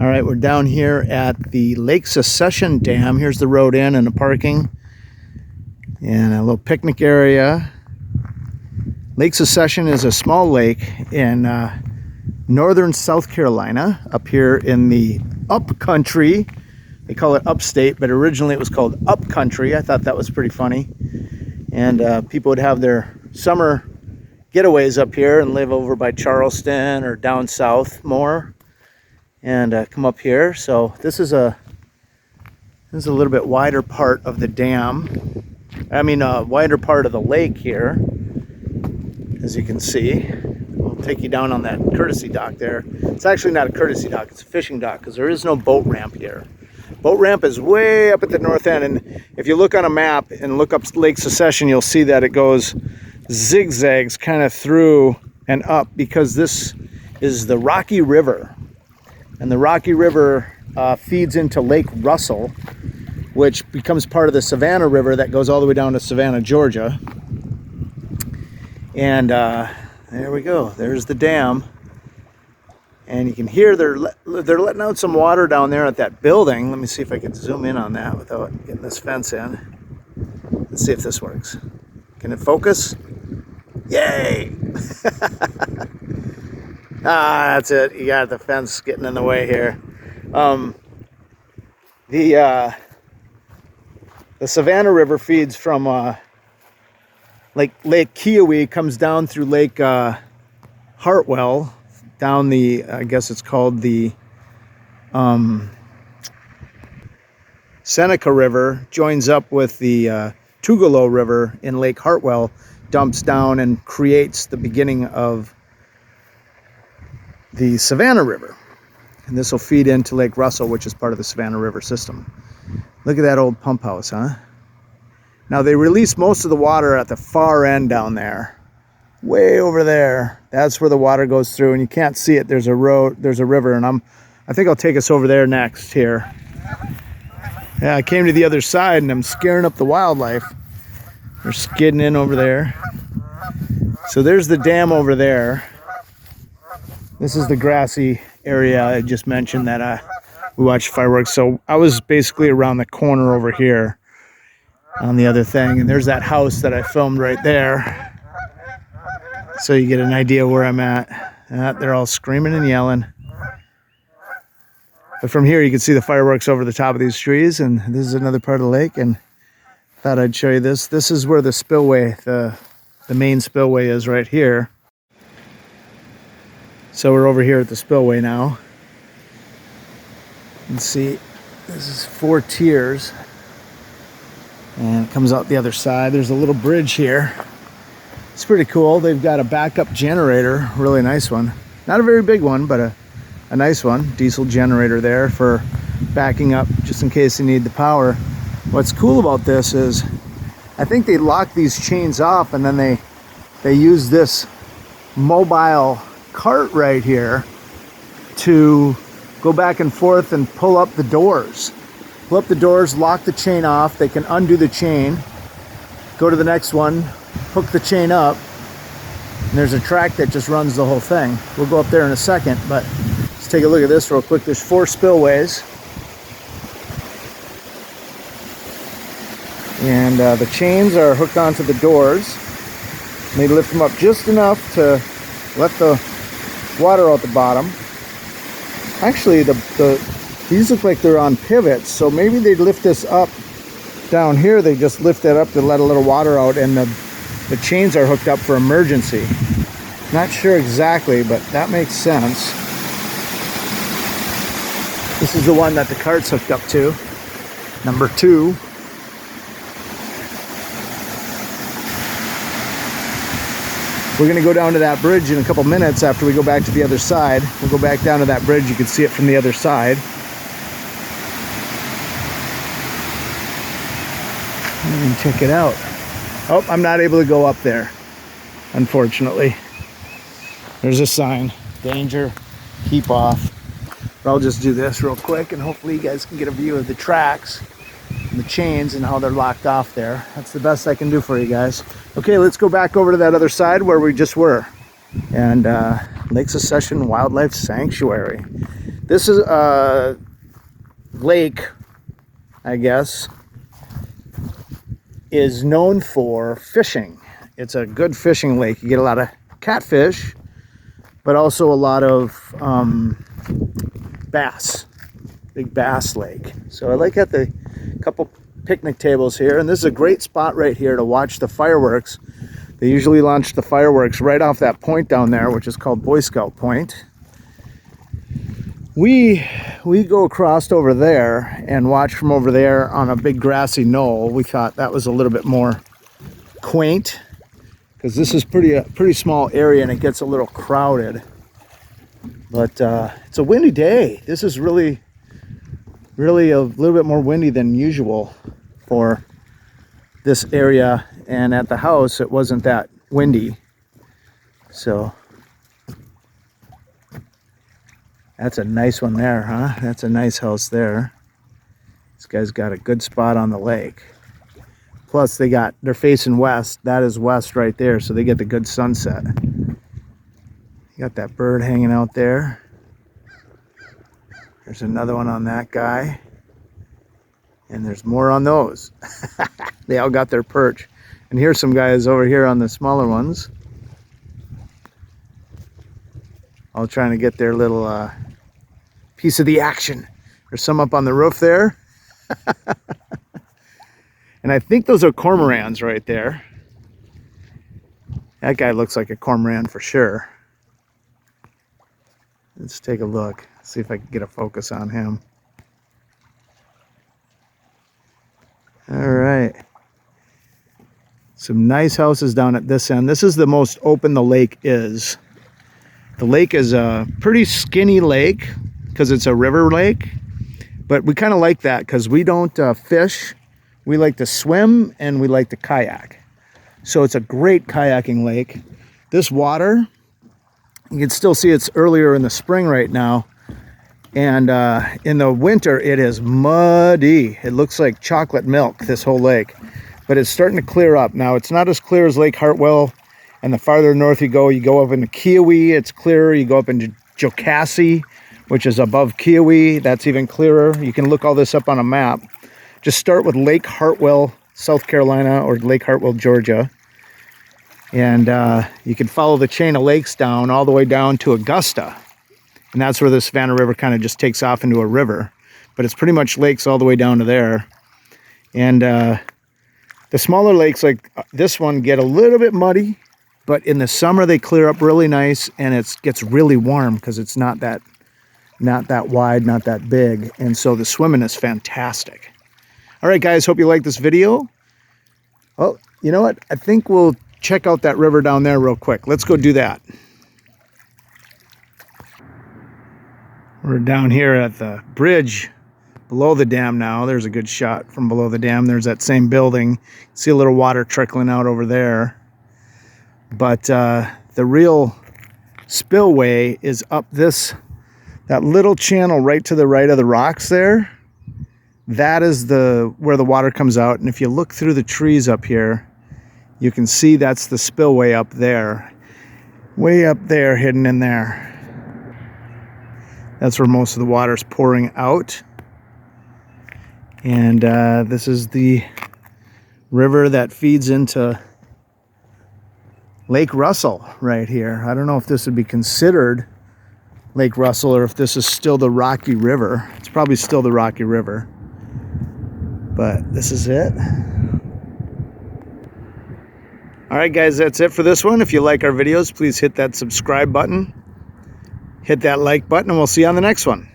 All right, we're down here at the Lake Secession Dam. Here's the road in and the parking and a little picnic area. Lake Secession is a small lake in northern South Carolina, up here in the upcountry. They call it upstate, but originally it was called upcountry. I thought that was pretty funny. And people would have their summer getaways up here and live over by Charleston or down south more, and come up here. So this is a little bit wider part of the dam. I mean, a wider part of the lake here, as you can see. We'll take you down on that courtesy dock there. It's actually not a courtesy dock, it's a fishing dock, because there is no boat ramp here. Boat ramp is way up at the north end, and if you look on a map and look up Lake Secession, you'll see that it goes zigzags kind of through and up, because this is the Rocky River. And the Rocky River feeds into Lake Russell, which becomes part of the Savannah River that goes all the way down to Savannah, Georgia. And there we go. There's the dam. And you can hear they're letting out some water down there at that building. Let me see if I can zoom in on that without getting this fence in. Let's see if this works. Can it focus? Yay! That's it. You got the fence getting in the way here. The Savannah River feeds from Lake Kiowee, comes down through Lake Hartwell, down the, I guess it's called the Seneca River, joins up with the Tugelo River in Lake Hartwell, dumps down and creates the beginning of the Savannah River. And this will feed into Lake Russell, which is part of the Savannah River system. Look at that old pump house, huh? Now they release most of the water at the far end down there. Way over there. That's where the water goes through, and you can't see it. There's a road, there's a river, and I think I'll take us over there next here. Yeah, I came to the other side and I'm scaring up the wildlife. They're skidding in over there. So there's the dam over there. This is the grassy area I just mentioned that we watched fireworks. So I was basically around the corner over here on the other thing, and there's that house that I filmed right there. So you get an idea where I'm at. They're all screaming and yelling. But from here you can see the fireworks over the top of these trees, and this is another part of the lake, and thought I'd show you this. This is where the spillway, the main spillway is right here. So we're over here at the spillway now. You can see this is 4 tiers, and it comes out the other side. There's a little bridge here. It's pretty cool. They've got a backup generator, really nice one. Not a very big one, but a nice one. Diesel generator there for backing up just in case you need the power. What's cool about this is I think they lock these chains off, and then they use this mobile cart right here to go back and forth and pull up the doors. Pull up the doors, lock the chain off. They can undo the chain, go to the next one, hook the chain up, and there's a track that just runs the whole thing. We'll go up there in a second, but let's take a look at this real quick. There's 4 spillways, and the chains are hooked onto the doors. And they lift them up just enough to let the water out the bottom. Actually, these look like they're on pivots, so maybe they lift this up down here. They just lift that up to let a little water out, and the chains are hooked up for emergency. Not sure exactly, but that makes sense. This is the one that the cart's hooked up to, number 2. We're going to go down to that bridge in a couple minutes after we go back to the other side. We'll go back down to that bridge. You can see it from the other side. And check it out. Oh, I'm not able to go up there, unfortunately. There's a sign. Danger. Keep off. But I'll just do this real quick, and hopefully you guys can get a view of the tracks and the chains and how they're locked off there. That's the best I can do for you guys. Okay, let's go back over to that other side where we just were. And Lake Secession Wildlife Sanctuary. This is a lake, I guess, is known for fishing. It's a good fishing lake. You get a lot of catfish, but also a lot of bass. Big bass lake. So I like at the couple picnic tables here, and this is a great spot right here to watch the fireworks. They usually launch the fireworks right off that point down there, which is called Boy Scout Point. We go across over there and watch from over there on a big grassy knoll. We thought that was a little bit more quaint because this is a pretty small area and it gets a little crowded. But it's a windy day. This is really a little bit more windy than usual for this area, and at the house it wasn't that windy. So that's a nice one there, huh? That's a nice house there. This guy's got a good spot on the lake. Plus they're facing west. That is west right there, so they get the good sunset. You got that bird hanging out there. There's another one on that guy. And there's more on those. They all got their perch. And here's some guys over here on the smaller ones. All trying to get their little piece of the action. There's some up on the roof there. And I think those are cormorants right there. That guy looks like a cormorant for sure. Let's take a look. See if I can get a focus on him. All right. Some nice houses down at this end. This is the most open the lake is. The lake is a pretty skinny lake because it's a river lake. But we kind of like that because we don't fish. We like to swim and we like to kayak. So it's a great kayaking lake. This water, you can still see it's earlier in the spring right now. And in the winter, it is muddy. It looks like chocolate milk, this whole lake. But it's starting to clear up. Now, it's not as clear as Lake Hartwell. And the farther north you go up into Kiowee, it's clearer. You go up into Jocassee, which is above Kiowee. That's even clearer. You can look all this up on a map. Just start with Lake Hartwell, South Carolina, or Lake Hartwell, Georgia. And you can follow the chain of lakes down all the way down to Augusta. And that's where the Savannah River kind of just takes off into a river. But it's pretty much lakes all the way down to there. And the smaller lakes like this one get a little bit muddy. But in the summer they clear up really nice. And it gets really warm because it's not that wide, not that big. And so the swimming is fantastic. All right, guys, hope you like this video. Well, you know what? I think we'll check out that river down there real quick. Let's go do that. We're down here at the bridge below the dam now. There's a good shot from below the dam. There's that same building. See a little water trickling out over there. But the real spillway is up that little channel right to the right of the rocks there. That is where the water comes out. And if you look through the trees up here, you can see that's the spillway up there. Way up there, hidden in there. That's where most of the water is pouring out. And this is the river that feeds into Lake Russell right here. I don't know if this would be considered Lake Russell or if this is still the Rocky River. It's probably still the Rocky River. But this is it. All right, guys, that's it for this one. If you like our videos, please hit that subscribe button. Hit that like button, and we'll see you on the next one.